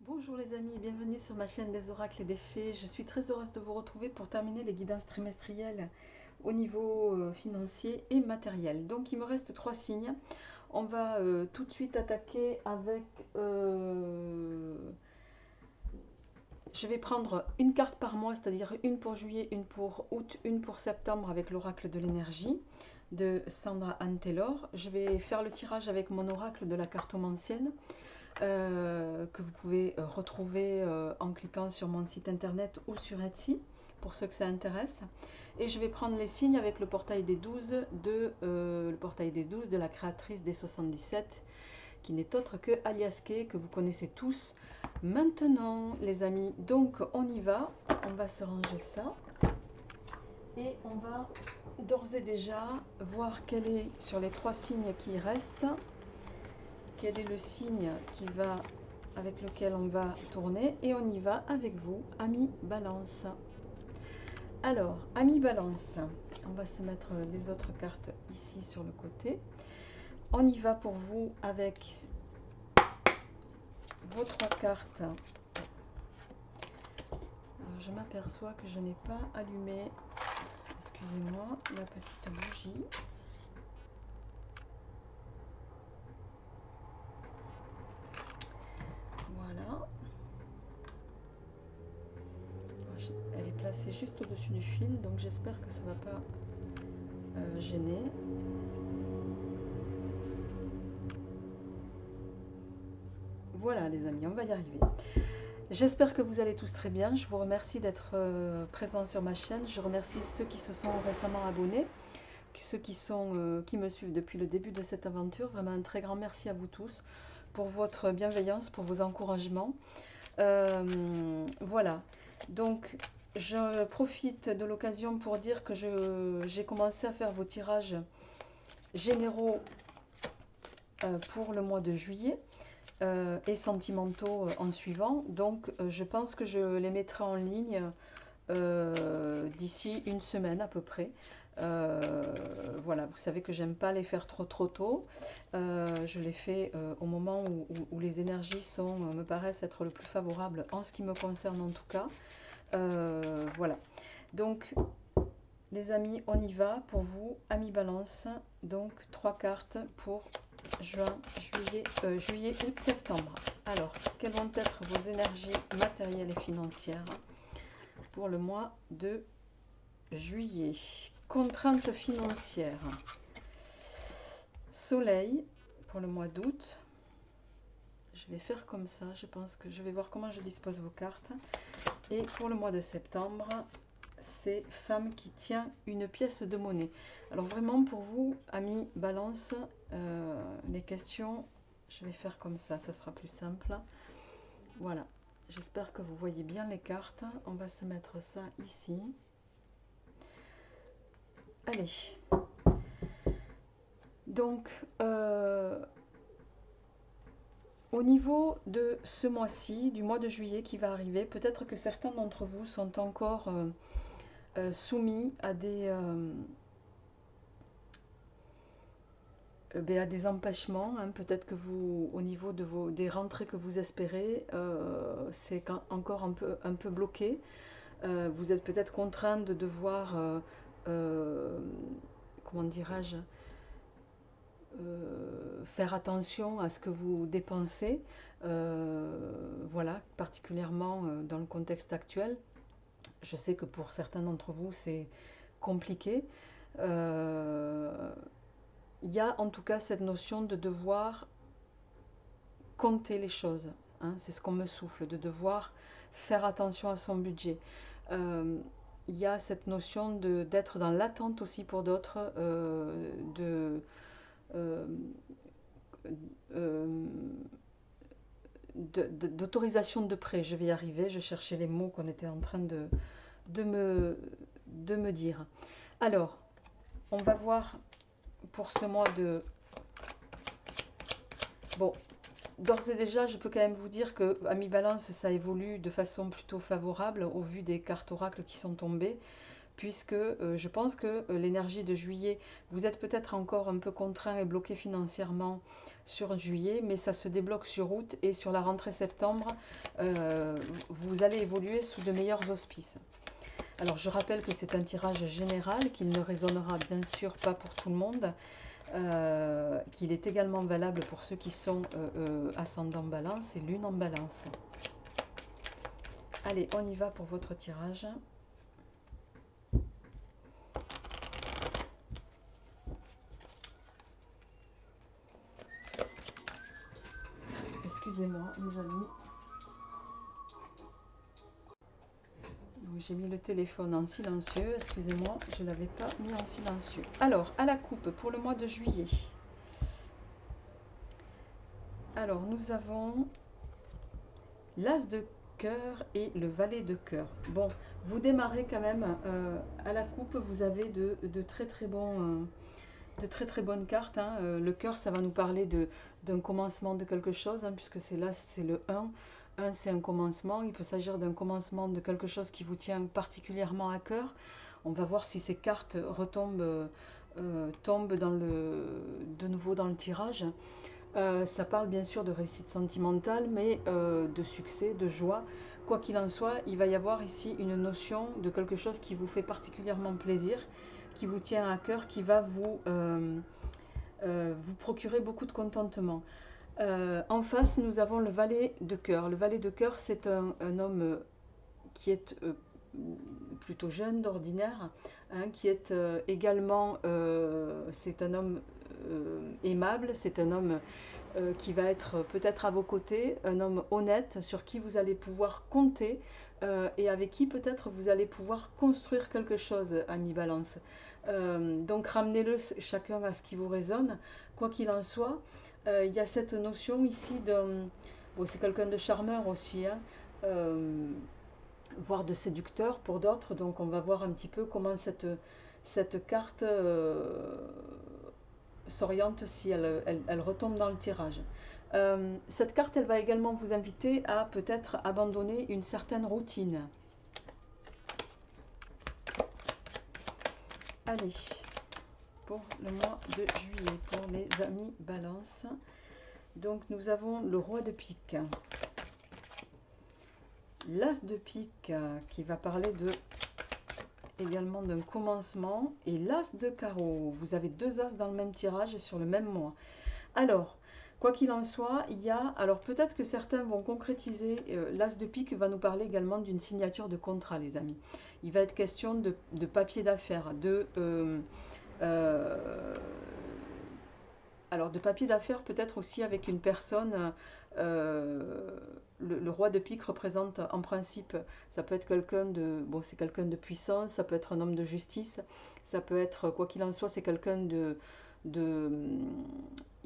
Bonjour les amis, bienvenue sur ma chaîne des oracles et des fées. Je suis très heureuse de vous retrouver pour terminer les guidances trimestrielles au niveau financier et matériel. Donc il me reste 3 signes. On va tout de suite attaquer avec... je vais prendre une carte par mois, c'est-à-dire une pour juillet, une pour août, une pour septembre avec l'oracle de l'énergie de Sandra Anne Taylor. Je vais faire le tirage avec mon oracle de la cartomancienne. Que vous pouvez retrouver en cliquant sur mon site internet ou sur Etsy pour ceux que ça intéresse. Et je vais prendre les signes avec le portail des 12 de la créatrice des 77 qui n'est autre que Alias Kay, que vous connaissez tous maintenant les amis. Donc on y va, on va se ranger ça et on va d'ores et déjà voir quel est sur les 3 signes qui restent. Quel est le signe avec lequel on va tourner, et on y va avec vous, amis Balance. Alors, amis Balance, on va se mettre les autres cartes ici sur le côté. On y va pour vous avec vos 3 cartes. Alors, je m'aperçois que je n'ai pas allumé, excusez-moi, la petite bougie. Voilà. Elle est placée juste au-dessus du fil, donc j'espère que ça ne va pas gêner. Voilà les amis, on va y arriver. J'espère que vous allez tous très bien. Je vous remercie d'être présents sur ma chaîne. Je remercie ceux qui se sont récemment abonnés, ceux qui me suivent depuis le début de cette aventure. Vraiment un très grand merci à vous tous pour votre bienveillance, pour vos encouragements. Voilà, donc je profite de l'occasion pour dire que j'ai commencé à faire vos tirages généraux pour le mois de juillet. Et sentimentaux en suivant. Donc je pense que je les mettrai en ligne d'ici une semaine à peu près. Voilà, vous savez que j'aime pas les faire trop tôt. Je les fais au moment où les énergies me paraissent être le plus favorable en ce qui me concerne en tout cas. Voilà, donc les amis, on y va pour vous, amis Balance. Donc 3 cartes pour juin, juillet, août, septembre. Alors, quelles vont être vos énergies matérielles et financières pour le mois de juillet? Contraintes financières. Soleil pour le mois d'août. Je vais faire comme ça, je pense que je vais voir comment je dispose vos cartes. Et pour le mois de septembre, c'est femme qui tient une pièce de monnaie. Alors vraiment pour vous, amis Balance, les questions, je vais faire comme ça sera plus simple. Voilà, j'espère que vous voyez bien les cartes. On va se mettre ça ici. Allez. Donc, au niveau de ce mois-ci, du mois de juillet qui va arriver, peut-être que certains d'entre vous sont encore soumis à des empêchements, hein. Peut-être que vous, au niveau des rentrées que vous espérez, c'est encore un peu bloqué. Vous êtes peut-être contraint de devoir, comment dirais-je, faire attention à ce que vous dépensez, voilà, particulièrement dans le contexte actuel. Je sais que pour certains d'entre vous, c'est compliqué. Il y a en tout cas cette notion de devoir compter les choses, hein, c'est ce qu'on me souffle, de devoir faire attention à son budget. Il y a cette notion d'être dans l'attente aussi pour d'autres, d'autorisation de prêt. Je vais y arriver, je cherchais les mots qu'on était en train de me dire. Alors, on va voir pour ce mois de... Bon, d'ores et déjà, je peux quand même vous dire que Ami Balance, ça évolue de façon plutôt favorable au vu des cartes oracles qui sont tombées. puisque je pense que l'énergie de juillet, vous êtes peut-être encore un peu contraint et bloqué financièrement sur juillet, mais ça se débloque sur août et sur la rentrée septembre, vous allez évoluer sous de meilleurs auspices. Alors je rappelle que c'est un tirage général, qu'il ne résonnera bien sûr pas pour tout le monde, qu'il est également valable pour ceux qui sont ascendant balance et lune en balance. Allez, on y va pour votre tirage. Excusez-moi, mes amis. J'ai mis le téléphone en silencieux, excusez-moi, je ne l'avais pas mis en silencieux. Alors, à la coupe pour le mois de juillet. Alors, nous avons l'as de cœur et le valet de cœur. Bon, vous démarrez quand même, à la coupe, vous avez de très très bons... de très très bonnes cartes. Hein. Le cœur, ça va nous parler d'un commencement de quelque chose, hein, puisque c'est là, c'est le 1. 1, c'est un commencement. Il peut s'agir d'un commencement de quelque chose qui vous tient particulièrement à cœur. On va voir si ces cartes retombent, tombent de nouveau dans le tirage. Ça parle bien sûr de réussite sentimentale, mais de succès, de joie. Quoi qu'il en soit, il va y avoir ici une notion de quelque chose qui vous fait particulièrement plaisir, qui vous tient à cœur, qui va vous procurer beaucoup de contentement. En face, nous avons le valet de cœur. Le valet de cœur, c'est un homme qui est plutôt jeune d'ordinaire, hein, qui est également, c'est un homme aimable, c'est un homme qui va être peut-être à vos côtés, un homme honnête sur qui vous allez pouvoir compter et avec qui peut-être vous allez pouvoir construire quelque chose, ami Balance. Donc ramenez-le chacun à ce qui vous résonne, quoi qu'il en soit. Il y a cette notion ici d'un... Bon, c'est quelqu'un de charmeur aussi, hein, voire de séducteur pour d'autres. Donc on va voir un petit peu comment cette carte s'oriente si elle retombe dans le tirage. Cette carte, elle va également vous inviter à peut-être abandonner une certaine routine. Allez, pour le mois de juillet, pour les amis Balance. Donc nous avons le roi de pique. L'as de pique qui va parler également d'un commencement, et l'as de carreau. Vous avez deux as dans le même tirage et sur le même mois. Alors, quoi qu'il en soit, il y a... Alors peut-être que certains vont concrétiser, l'as de pique va nous parler également d'une signature de contrat, les amis. Il va être question de papier d'affaires, alors de papier d'affaires peut-être aussi avec une personne, le roi de pique représente en principe, ça peut être quelqu'un de, bon c'est quelqu'un de puissant, ça peut être un homme de justice, ça peut être, quoi qu'il en soit, c'est quelqu'un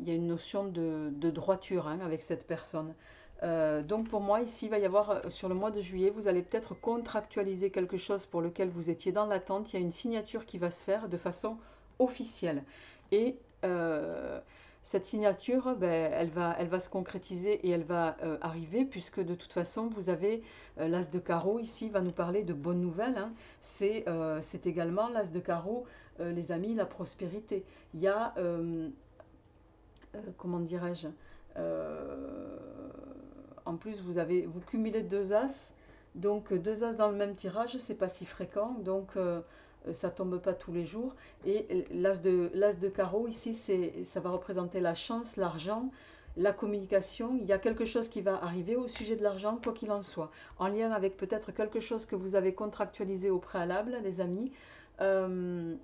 il y a une notion de droiture, hein, avec cette personne. Donc pour moi ici il va y avoir, sur le mois de juillet, vous allez peut-être contractualiser quelque chose pour lequel vous étiez dans l'attente, il y a une signature qui va se faire de façon officielle. Et cette signature, ben, elle va se concrétiser et elle va arriver, puisque de toute façon, vous avez l'as de carreau ici, va nous parler de bonnes nouvelles. Hein. C'est également l'as de carreau, les amis, la prospérité. Il y a, comment dirais-je, en plus, vous cumulez deux as, donc deux as dans le même tirage, c'est pas si fréquent, donc ça tombe pas tous les jours. Et l'as de carreau ici, ça va représenter la chance, l'argent, la communication. Il y a quelque chose qui va arriver au sujet de l'argent, quoi qu'il en soit, en lien avec peut-être quelque chose que vous avez contractualisé au préalable, les amis. Il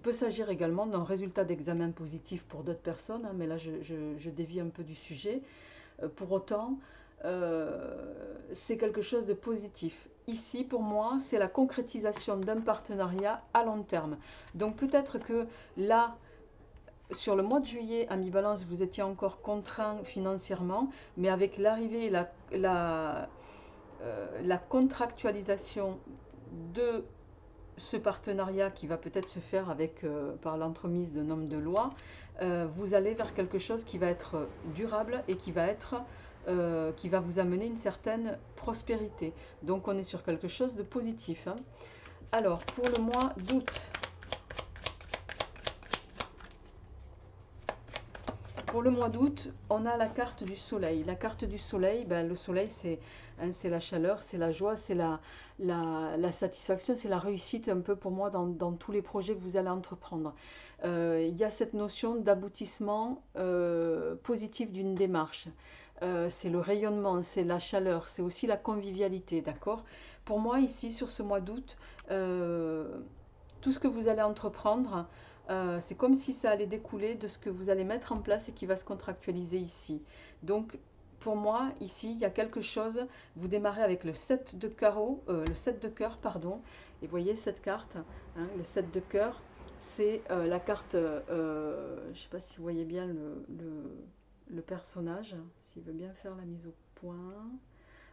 peut s'agir également d'un résultat d'examen positif pour d'autres personnes, hein, mais là je dévie un peu du sujet. Pour autant, c'est quelque chose de positif. Ici, pour moi, c'est la concrétisation d'un partenariat à long terme. Donc peut-être que là, sur le mois de juillet, à mi-balance, vous étiez encore contraint financièrement, mais avec l'arrivée et la contractualisation de ce partenariat qui va peut-être se faire avec, par l'entremise d'un homme de loi, vous allez vers quelque chose qui va être durable et qui va vous amener une certaine prospérité. Donc on est sur quelque chose de positif. Hein. Alors, pour le mois d'août, on a la carte du soleil. La carte du soleil, ben, le soleil, c'est la chaleur, c'est la joie, c'est la satisfaction, c'est la réussite un peu pour moi dans tous les projets que vous allez entreprendre. Il y a cette notion d'aboutissement positif d'une démarche. C'est le rayonnement, c'est la chaleur, c'est aussi la convivialité, d'accord? Pour moi, ici, sur ce mois d'août, tout ce que vous allez entreprendre, c'est comme si ça allait découler de ce que vous allez mettre en place et qui va se contractualiser ici. Donc, pour moi, ici, il y a quelque chose. Vous démarrez avec le 7 de carreau, le 7 de cœur, pardon. Et voyez cette carte, hein, le 7 de cœur, c'est la carte, je ne sais pas si vous voyez bien le personnage, s'il veut bien faire la mise au point.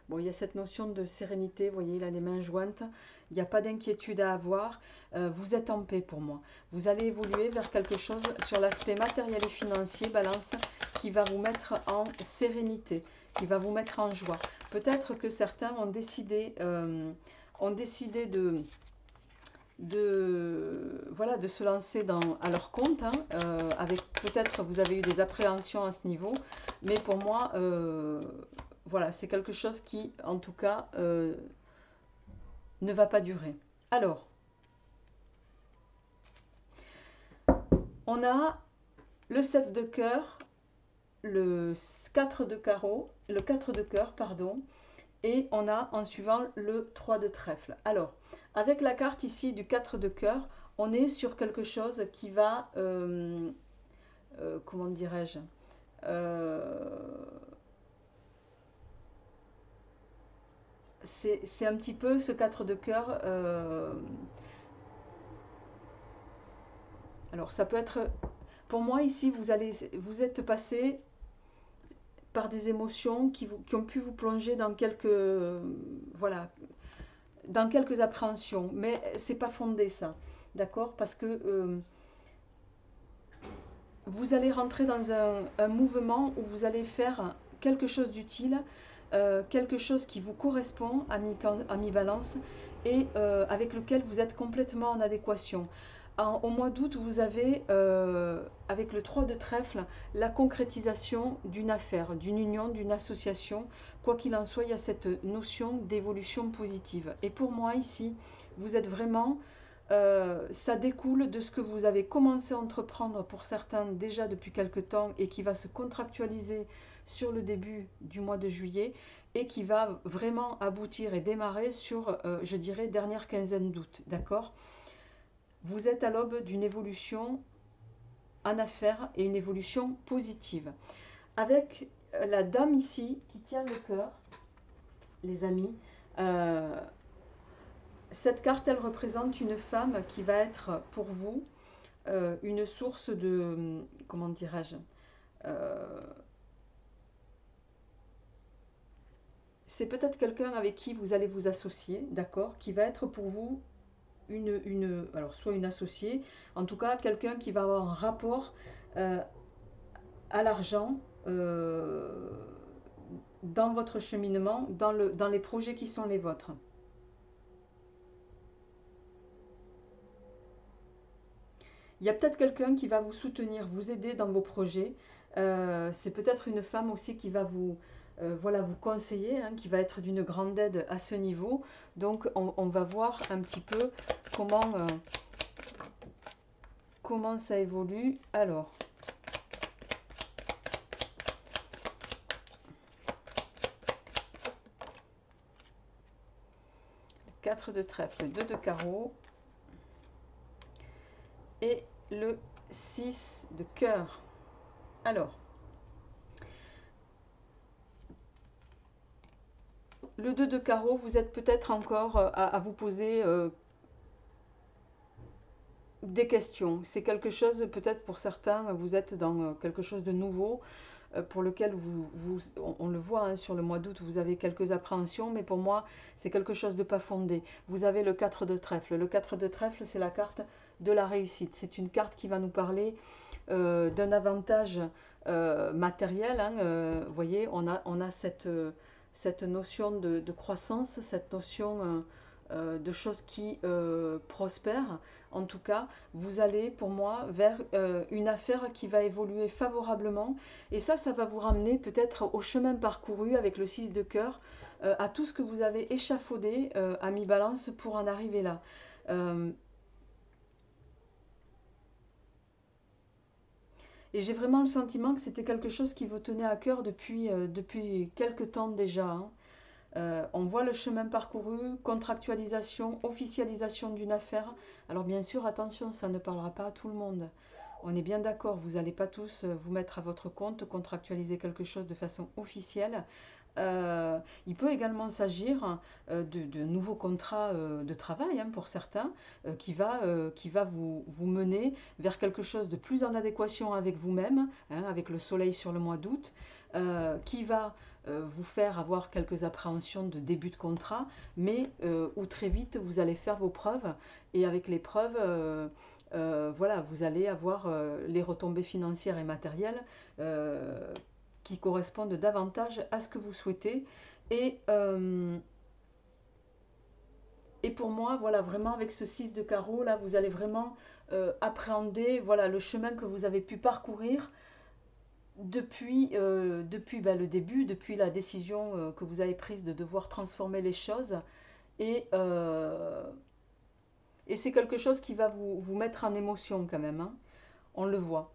Bon, il y a cette notion de sérénité, vous voyez, il a les mains jointes, il n'y a pas d'inquiétude à avoir, vous êtes en paix pour moi. Vous allez évoluer vers quelque chose sur l'aspect matériel et financier, balance, qui va vous mettre en sérénité, qui va vous mettre en joie. Peut-être que certains ont décidé voilà, de se lancer à leur compte, hein, avec peut-être vous avez eu des appréhensions à ce niveau, mais pour moi, voilà, c'est quelque chose qui, en tout cas, ne va pas durer. Alors, on a le 7 de cœur, le 4 de carreau, le 4 de cœur, pardon, et on a en suivant le 3 de trèfle. Alors, avec la carte ici du 4 de cœur, on est sur quelque chose qui va, comment dirais-je, c'est un petit peu ce 4 de cœur. Alors ça peut être, pour moi ici, vous êtes passé par des émotions qui ont pu vous plonger dans voilà, dans quelques appréhensions, mais c'est pas fondé ça, d'accord? Parce que vous allez rentrer dans un mouvement où vous allez faire quelque chose d'utile, quelque chose qui vous correspond, ami Balance, et avec lequel vous êtes complètement en adéquation. Au mois d'août, vous avez, avec le 3 de trèfle, la concrétisation d'une affaire, d'une union, d'une association. Quoi qu'il en soit, il y a cette notion d'évolution positive. Et pour moi, ici, vous êtes vraiment... ça découle de ce que vous avez commencé à entreprendre pour certains déjà depuis quelque temps et qui va se contractualiser sur le début du mois de juillet et qui va vraiment aboutir et démarrer sur, je dirais, dernière quinzaine d'août, d'accord? Vous êtes à l'aube d'une évolution en affaires et une évolution positive. Avec la dame ici qui tient le cœur, les amis, cette carte, elle représente une femme qui va être pour vous une source de, comment dirais-je, c'est peut-être quelqu'un avec qui vous allez vous associer, d'accord, qui va être pour vous alors soit une associée, en tout cas quelqu'un qui va avoir un rapport à l'argent dans votre cheminement, dans les projets qui sont les vôtres. Il y a peut-être quelqu'un qui va vous soutenir, vous aider dans vos projets. C'est peut-être une femme aussi qui va voilà, vous conseiller, hein, qui va être d'une grande aide à ce niveau. Donc, on va voir un petit peu comment ça évolue. Alors, 4 de trèfle, 2 de carreau et le 6 de cœur. Alors, le 2 de carreau, vous êtes peut-être encore à vous poser des questions. C'est quelque chose, peut-être pour certains, vous êtes dans quelque chose de nouveau, pour lequel on le voit hein, sur le mois d'août, vous avez quelques appréhensions, mais pour moi, c'est quelque chose de pas fondé. Vous avez le 4 de trèfle. Le 4 de trèfle, c'est la carte de la réussite. C'est une carte qui va nous parler d'un avantage matériel. Hein, vous voyez, on a cette notion de croissance, cette notion de choses qui prospèrent. En tout cas, vous allez pour moi vers une affaire qui va évoluer favorablement. Et ça va vous ramener peut-être au chemin parcouru avec le 6 de cœur, à tout ce que vous avez échafaudé à mi-balance pour en arriver là. Euh, et j'ai vraiment le sentiment que c'était quelque chose qui vous tenait à cœur depuis quelque temps déjà, hein. On voit le chemin parcouru, contractualisation, officialisation d'une affaire. Alors bien sûr, attention, ça ne parlera pas à tout le monde. On est bien d'accord, vous n'allez pas tous vous mettre à votre compte, contractualiser quelque chose de façon officielle. Il peut également s'agir de nouveaux contrats de travail, hein, pour certains, qui va vous mener vers quelque chose de plus en adéquation avec vous-même, hein, avec le soleil sur le mois d'août, qui va vous faire avoir quelques appréhensions de début de contrat, mais où très vite vous allez faire vos preuves, et avec les preuves, voilà, vous allez avoir les retombées financières et matérielles qui correspondent davantage à ce que vous souhaitez. Et, euh, et pour moi, voilà, vraiment avec ce 6 de carreau, là, vous allez vraiment appréhender, voilà, le chemin que vous avez pu parcourir depuis le début, depuis la décision que vous avez prise de devoir transformer les choses. Et, euh, et c'est quelque chose qui va vous mettre en émotion quand même, hein. On le voit.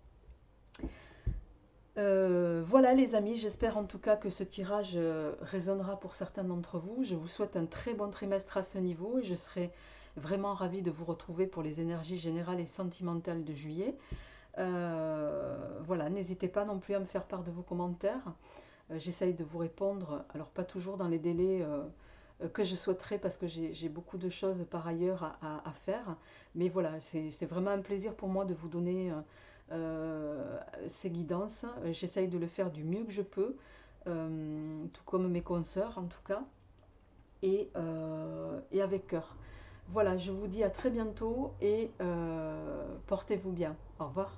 Voilà les amis, j'espère en tout cas que ce tirage résonnera pour certains d'entre vous. Je vous souhaite un très bon trimestre à ce niveau et je serai vraiment ravie de vous retrouver pour les énergies générales et sentimentales de juillet. Voilà, n'hésitez pas non plus à me faire part de vos commentaires. J'essaye de vous répondre, alors pas toujours dans les délais que je souhaiterais parce que j'ai beaucoup de choses par ailleurs à faire. Mais voilà, c'est vraiment un plaisir pour moi de vous donner ces guidances. J'essaye de le faire du mieux que je peux, tout comme mes consoeurs en tout cas, et avec cœur. Voilà, je vous dis à très bientôt et portez-vous bien. Au revoir.